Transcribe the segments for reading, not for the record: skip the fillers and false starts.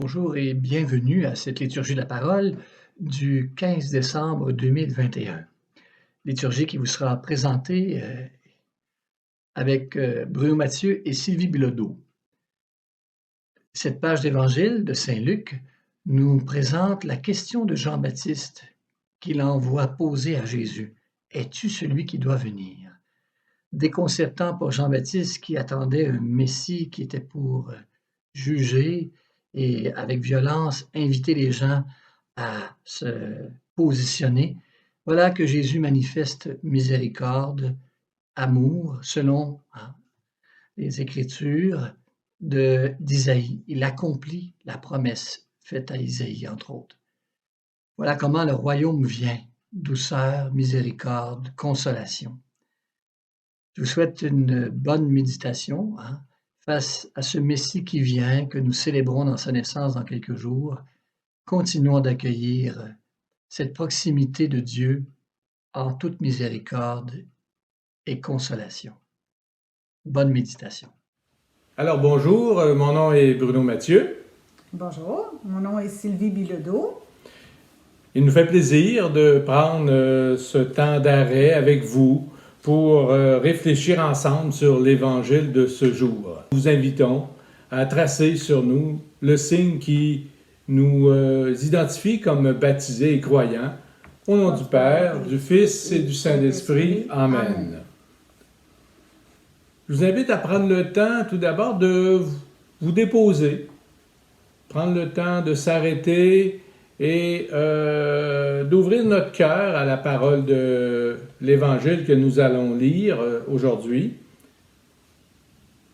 Bonjour et bienvenue à cette liturgie de la parole du 15 décembre 2021. Liturgie qui vous sera présentée avec Bruno Mathieu et Sylvie Bilodeau. Cette page d'évangile de Saint Luc nous présente la question de Jean-Baptiste qu'il envoie poser à Jésus. Es-tu celui qui doit venir? Déconcertant pour Jean-Baptiste qui attendait un Messie qui était pour juger et avec violence inviter les gens à se positionner. Voilà que Jésus manifeste miséricorde, amour, selon les Écritures d'Isaïe. Il accomplit la promesse faite à Isaïe, entre autres. Voilà comment le royaume vient, douceur, miséricorde, consolation. Je vous souhaite une bonne méditation face à ce Messie qui vient, que nous célébrons dans sa naissance dans quelques jours. Continuons d'accueillir cette proximité de Dieu en toute miséricorde et consolation. Bonne méditation. Alors bonjour, mon nom est Bruno Mathieu. Bonjour, mon nom est Sylvie Bilodeau. Il nous fait plaisir de prendre ce temps d'arrêt avec vous pour réfléchir ensemble sur l'Évangile de ce jour. Nous vous invitons à tracer sur nous le signe qui nous identifie comme baptisés et croyants. Au nom du Père, du Fils et du Saint-Esprit. Amen. Je vous invite à prendre le temps tout d'abord de vous déposer, prendre le temps de s'arrêter et d'ouvrir notre cœur à la parole de l'Évangile que nous allons lire aujourd'hui.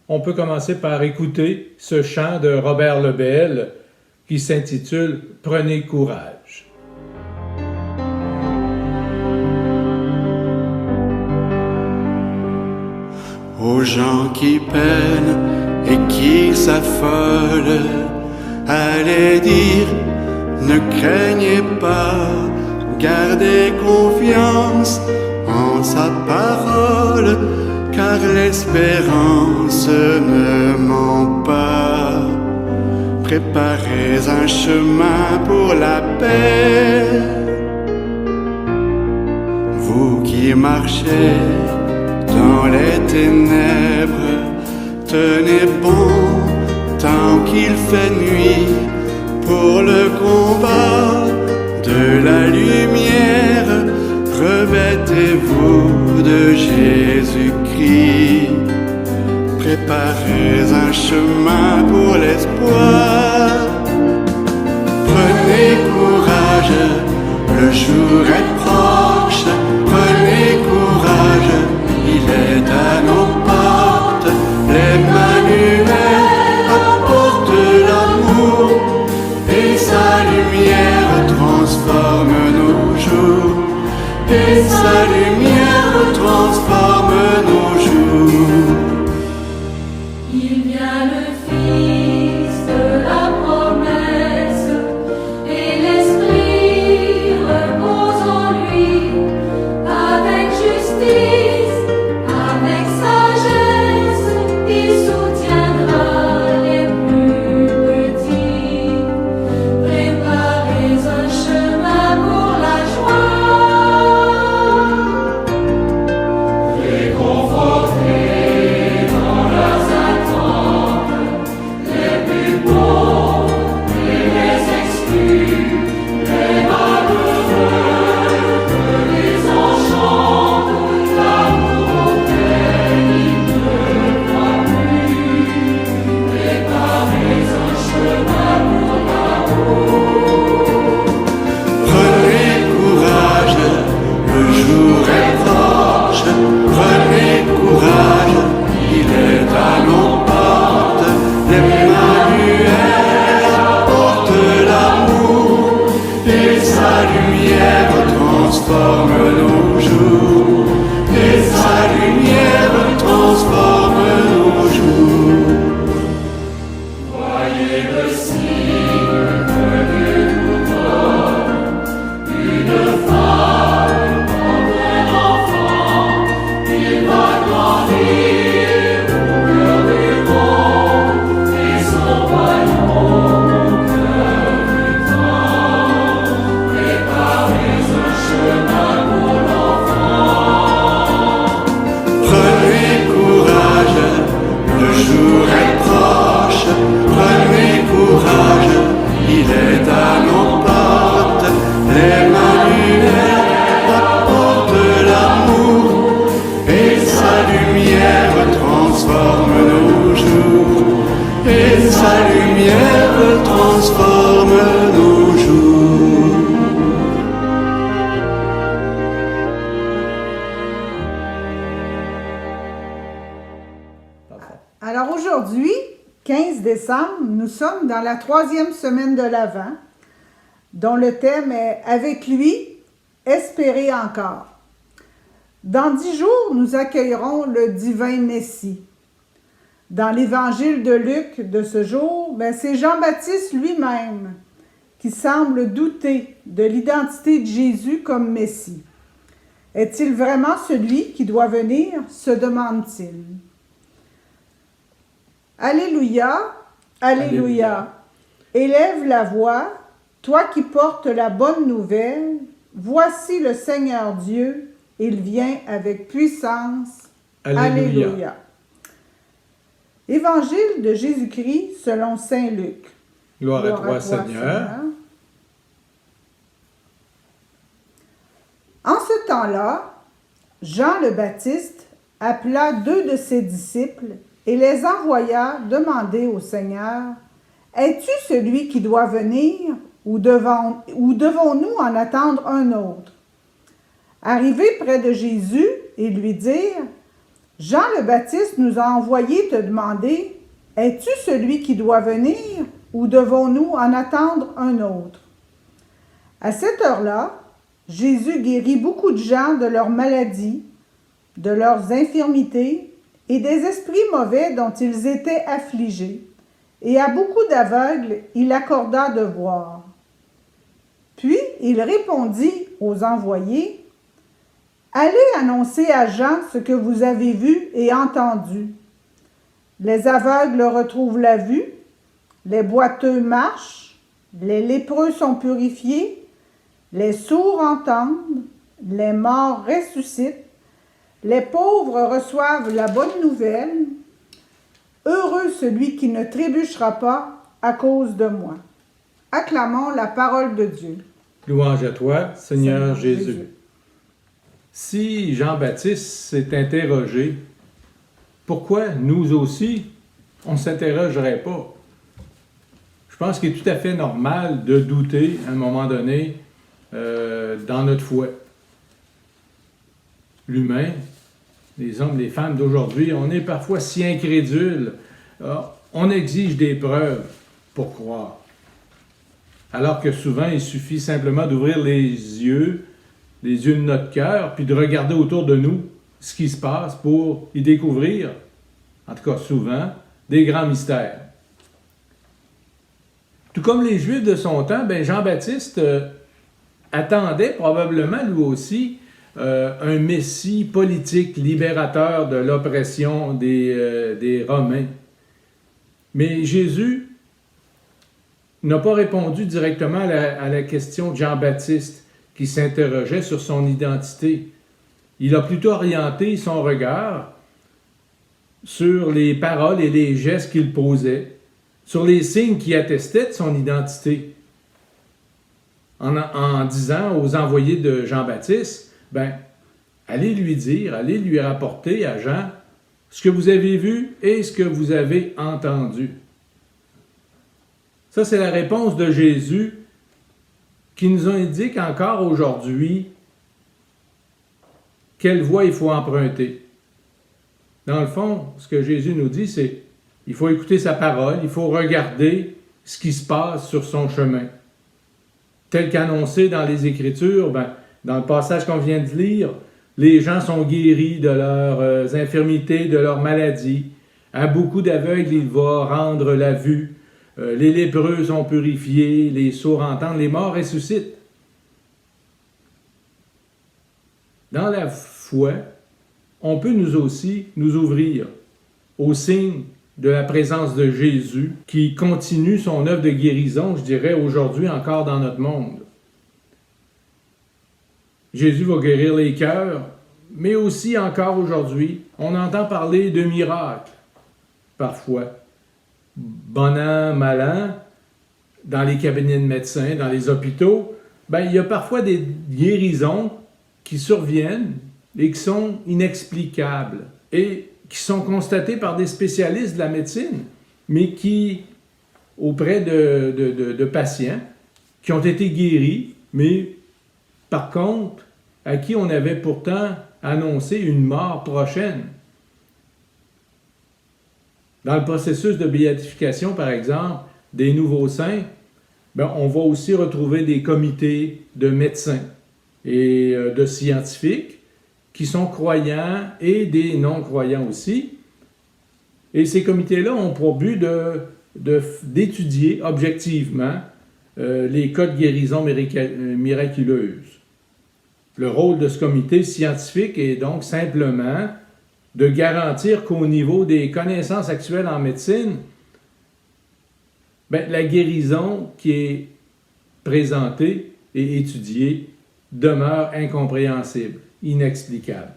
On peut commencer par écouter ce chant de Robert Lebel qui s'intitule « Prenez courage ». Aux gens qui peinent et qui s'affolent, allez dire: ne craignez pas, gardez confiance en sa parole, car l'espérance ne ment pas. Préparez un chemin pour la paix, vous qui marchez dans les ténèbres, tenez bon tant qu'il fait nuit, pour le combat de la lumière, revêtez-vous de Jésus-Christ. Préparez un chemin pour l'espoir. Prenez courage, le jour est proche. Prenez courage, il est à nos portes. L'Emmanuel apporte l'amour, et sa lumière transforme nos jours, et sa lumière transforme nos jours. Il vient le Fils de la promesse, et l'Esprit repose en lui, avec justice, avec sagesse, il soutiendra les plus petits. Préparez un chemin pour la joie, réconfortez dans leurs attentes les plus beaux et les exclus, les malheureux que les enchante l'amour auquel ils ne croient plus. Préparez un chemin pour l'amour. Prenez courage, le jour est proche. Prenez courage, il est à nos portes. L'Emmanuel apporte l'amour, et sa lumière transforme nos jours, et sa lumière transforme nos jours. Voyez le signe que Dieu nous donne, une femme en transforme nos jours. Alors aujourd'hui, 15 décembre, nous sommes dans la 3e semaine de l'Avent, dont le thème est « Avec lui, espérer encore ». Dans 10 jours, nous accueillerons le divin Messie. Dans l'évangile de Luc de ce jour, c'est Jean-Baptiste lui-même qui semble douter de l'identité de Jésus comme Messie. Est-il vraiment celui qui doit venir, se demande-t-il. Alléluia, Alléluia. Élève la voix, toi qui portes la bonne nouvelle. Voici le Seigneur Dieu, il vient avec puissance. Alléluia. Alléluia. Évangile de Jésus-Christ selon saint Luc. Gloire à toi, Seigneur. En ce temps-là, Jean le Baptiste appela 2 de ses disciples et les envoya demander au Seigneur, « Es-tu celui qui doit venir ou devons-nous en attendre un autre? » Arrivés près de Jésus, ils lui dirent, « Jean le Baptiste nous a envoyé te demander, « Es-tu celui qui doit venir ou devons-nous en attendre un autre? » À cette heure-là, Jésus guérit beaucoup de gens de leurs maladies, de leurs infirmités et des esprits mauvais dont ils étaient affligés, et à beaucoup d'aveugles il accorda de voir. Puis il répondit aux envoyés, « Allez annoncer à Jean ce que vous avez vu et entendu. Les aveugles retrouvent la vue, les boiteux marchent, les lépreux sont purifiés, les sourds entendent, les morts ressuscitent, les pauvres reçoivent la bonne nouvelle. Heureux celui qui ne trébuchera pas à cause de moi. » Acclamons la parole de Dieu. Louange à toi, Seigneur Jésus. Si Jean-Baptiste s'est interrogé, pourquoi nous aussi, on ne s'interrogerait pas? Je pense qu'il est tout à fait normal de douter à un moment donné dans notre foi. L'humain, les hommes, les femmes d'aujourd'hui, on est parfois si incrédules. On exige des preuves pour croire. Alors que souvent, il suffit simplement d'ouvrir les yeux de notre cœur, puis de regarder autour de nous ce qui se passe pour y découvrir, en tout cas souvent, des grands mystères. Tout comme les Juifs de son temps, Jean-Baptiste attendait probablement lui aussi un messie politique libérateur de l'oppression des Romains. Mais Jésus n'a pas répondu directement à la question de Jean-Baptiste qui s'interrogeait sur son identité. Il a plutôt orienté son regard sur les paroles et les gestes qu'il posait, sur les signes qui attestaient de son identité, en disant aux envoyés de Jean-Baptiste, allez lui dire, allez lui rapporter à Jean ce que vous avez vu et ce que vous avez entendu. Ça, c'est la réponse de Jésus qui nous indique encore aujourd'hui quelle voie il faut emprunter. Dans le fond, ce que Jésus nous dit, c'est il faut écouter sa parole, il faut regarder ce qui se passe sur son chemin. Tel qu'annoncé dans les Écritures, dans le passage qu'on vient de lire, les gens sont guéris de leurs infirmités, de leurs maladies. À beaucoup d'aveugles, il va rendre la vue. Les lépreux sont purifiés, les sourds entendent, les morts ressuscitent. Dans la foi, on peut nous aussi nous ouvrir au signe de la présence de Jésus qui continue son œuvre de guérison, je dirais, aujourd'hui encore dans notre monde. Jésus va guérir les cœurs, mais aussi encore aujourd'hui, on entend parler de miracles, parfois. Bon an, mal an, dans les cabinets de médecins, dans les hôpitaux, il y a parfois des guérisons qui surviennent et qui sont inexplicables et qui sont constatées par des spécialistes de la médecine, mais qui auprès de patients qui ont été guéris, mais par contre, à qui on avait pourtant annoncé une mort prochaine. Dans le processus de béatification, par exemple, des nouveaux saints, on va aussi retrouver des comités de médecins et de scientifiques qui sont croyants et des non-croyants aussi. Et ces comités-là ont pour but d'étudier objectivement les cas de guérison miraculeuse. Le rôle de ce comité scientifique est donc simplement de garantir qu'au niveau des connaissances actuelles en médecine, la guérison qui est présentée et étudiée demeure incompréhensible, inexplicable.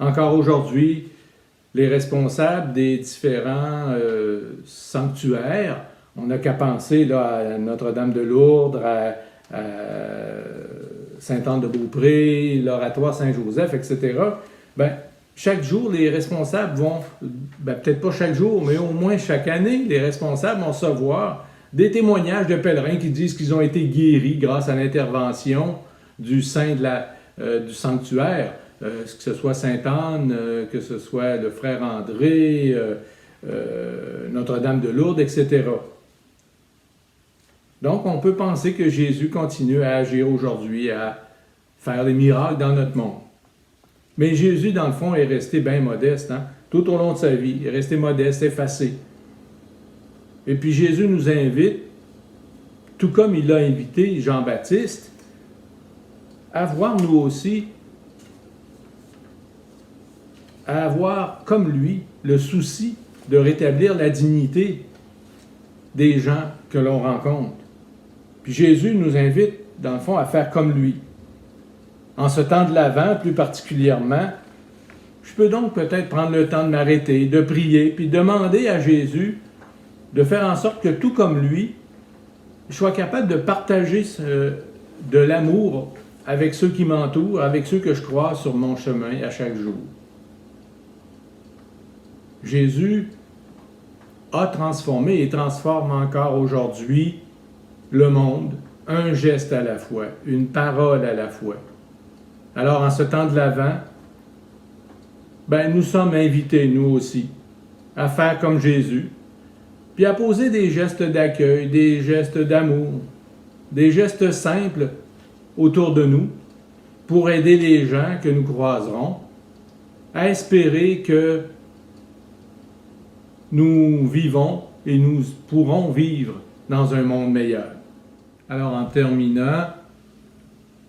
Encore aujourd'hui, les responsables des différents sanctuaires, on n'a qu'à penser là, à Notre-Dame de Lourdes, à Sainte-Anne-de-Beaupré, l'Oratoire Saint-Joseph, etc. Chaque jour, les responsables vont, peut-être pas chaque jour, mais au moins chaque année, les responsables vont recevoir des témoignages de pèlerins qui disent qu'ils ont été guéris grâce à l'intervention du saint du sanctuaire, que ce soit Sainte-Anne, que ce soit le frère André, Notre-Dame de Lourdes, etc. Donc, on peut penser que Jésus continue à agir aujourd'hui, à faire des miracles dans notre monde. Mais Jésus, dans le fond, est resté bien modeste, tout au long de sa vie. Il est resté modeste, effacé. Et puis Jésus nous invite, tout comme il a invité Jean-Baptiste, à voir nous aussi, à avoir comme lui le souci de rétablir la dignité des gens que l'on rencontre. Puis Jésus nous invite, dans le fond, à faire comme lui. En ce temps de l'Avent, plus particulièrement, je peux donc peut-être prendre le temps de m'arrêter, de prier, puis demander à Jésus de faire en sorte que, tout comme lui, je sois capable de partager de l'amour avec ceux qui m'entourent, avec ceux que je croise sur mon chemin à chaque jour. Jésus a transformé et transforme encore aujourd'hui le monde, un geste à la fois, une parole à la fois. Alors, en ce temps de l'Avent, nous sommes invités, nous aussi, à faire comme Jésus, puis à poser des gestes d'accueil, des gestes d'amour, des gestes simples autour de nous pour aider les gens que nous croiserons à espérer que nous vivons et nous pourrons vivre dans un monde meilleur. Alors, en terminant,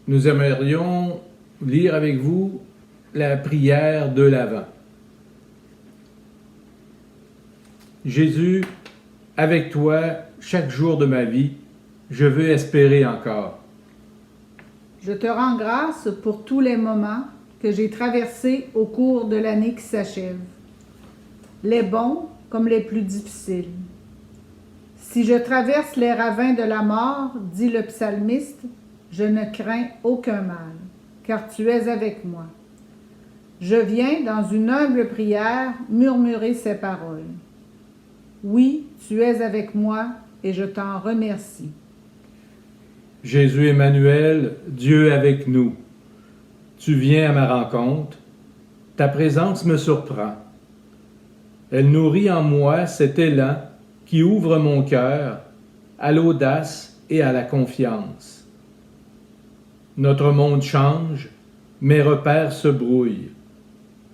nous aimerions lire avec vous la prière de l'Avent. Jésus, avec toi, chaque jour de ma vie, je veux espérer encore. Je te rends grâce pour tous les moments que j'ai traversés au cours de l'année qui s'achève, les bons comme les plus difficiles. Si je traverse les ravins de la mort, dit le psalmiste, je ne crains aucun mal, car tu es avec moi. Je viens, dans une humble prière, murmurer ces paroles. Oui, tu es avec moi et je t'en remercie. Jésus Emmanuel, Dieu avec nous, tu viens à ma rencontre, ta présence me surprend. Elle nourrit en moi cet élan qui ouvre mon cœur à l'audace et à la confiance. Notre monde change, mes repères se brouillent.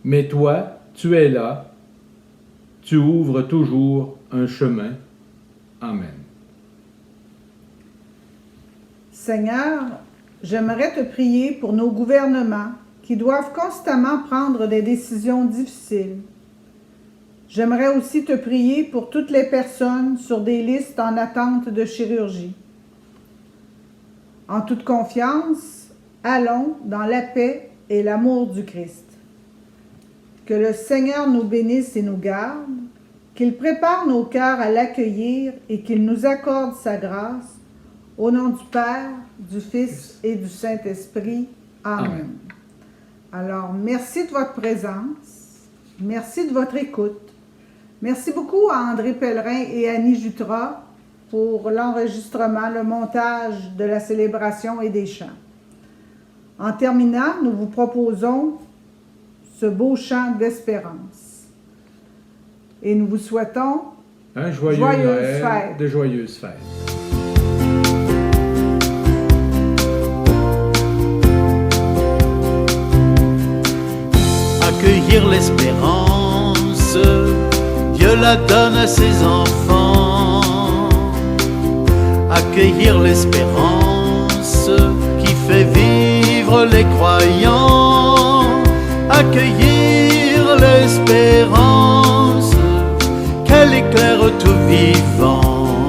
Mais toi, tu es là, tu ouvres toujours un chemin. Amen. Seigneur, j'aimerais te prier pour nos gouvernements qui doivent constamment prendre des décisions difficiles. J'aimerais aussi te prier pour toutes les personnes sur des listes en attente de chirurgie. En toute confiance, allons dans la paix et l'amour du Christ. Que le Seigneur nous bénisse et nous garde, qu'il prépare nos cœurs à l'accueillir et qu'il nous accorde sa grâce. Au nom du Père, du Fils et du Saint-Esprit. Amen. Alors, merci de votre présence, merci de votre écoute. Merci beaucoup à André Pellerin et Annie Jutras pour l'enregistrement, le montage de la célébration et des chants. En terminant, nous vous proposons ce beau chant d'espérance. Et nous vous souhaitons Un joyeux Joyeuses Noël, fêtes. de joyeuses fêtes. Accueillir l'espérance, Dieu la donne à ses enfants. Accueillir l'espérance qui fait vivre les croyants. Accueillir l'espérance qu'elle éclaire tout vivant.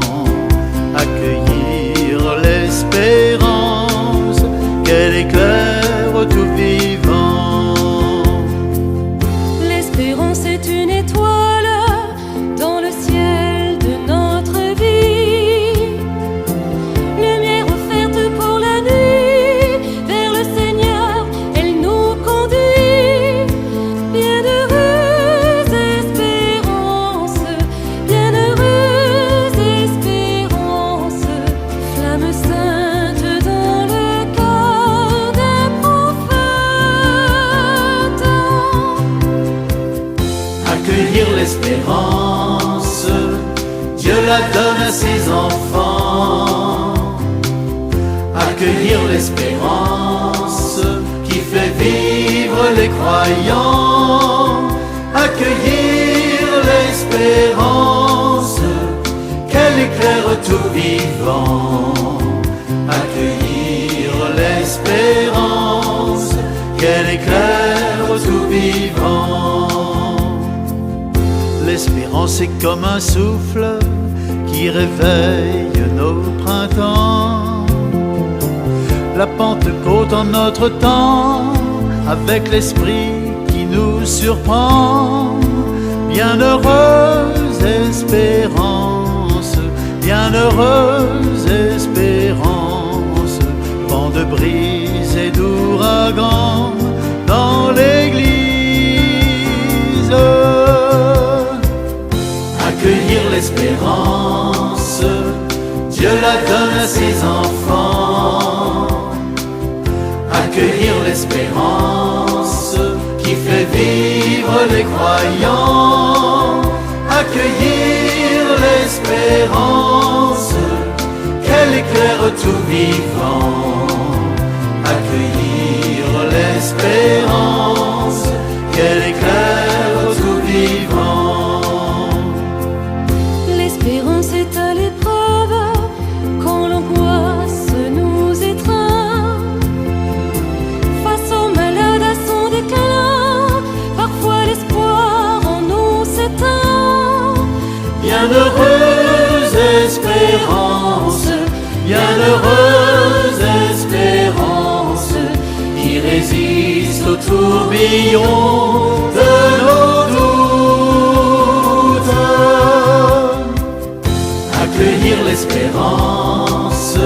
Accueillir l'espérance qu'elle éclaire tout vivant. L'espérance est une étoile dans le ciel de notre vie, lumière offerte pour la nuit, vers le Seigneur elle nous conduit. Bienheureuse espérance, bienheureuse espérance, flamme sainte dans le cœur des prophètes. Accueillir l'espérance, Dieu la donne à ses enfants. Accueillir l'espérance qui fait vivre les croyants. Accueillir l'espérance qu'elle éclaire tout vivant. Accueillir l'espérance qu'elle éclaire tout vivant. L'espérance est comme un souffle qui réveille nos printemps. La Pentecôte en notre temps, avec l'esprit qui nous surprend. Bienheureuse espérance, bienheureuse espérance, vent de brise et d'ouragan dans l'église. Accueillir l'espérance, Dieu la donne à ses enfants. Accueillir l'espérance qui fait vivre les croyants. Accueillir l'espérance qu'elle éclaire tout vivant. Accueillir l'espérance qu'elle éclaire tout vivant. L'espérance est à l'épreuve quand l'angoisse nous étreint. Face au malade à son déclin, parfois l'espoir en nous s'éteint. Bienheureuse espérance, bienheureuse espérance qui résiste au tourbillon de nos doutes. Accueillir l'espérance,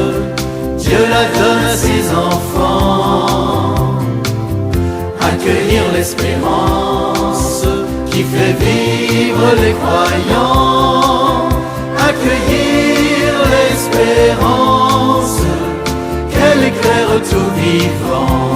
Dieu la donne à ses enfants. Accueillir l'espérance qui fait vivre les croyants. Accueillir l'espérance qu'elle éclaire tout vivant.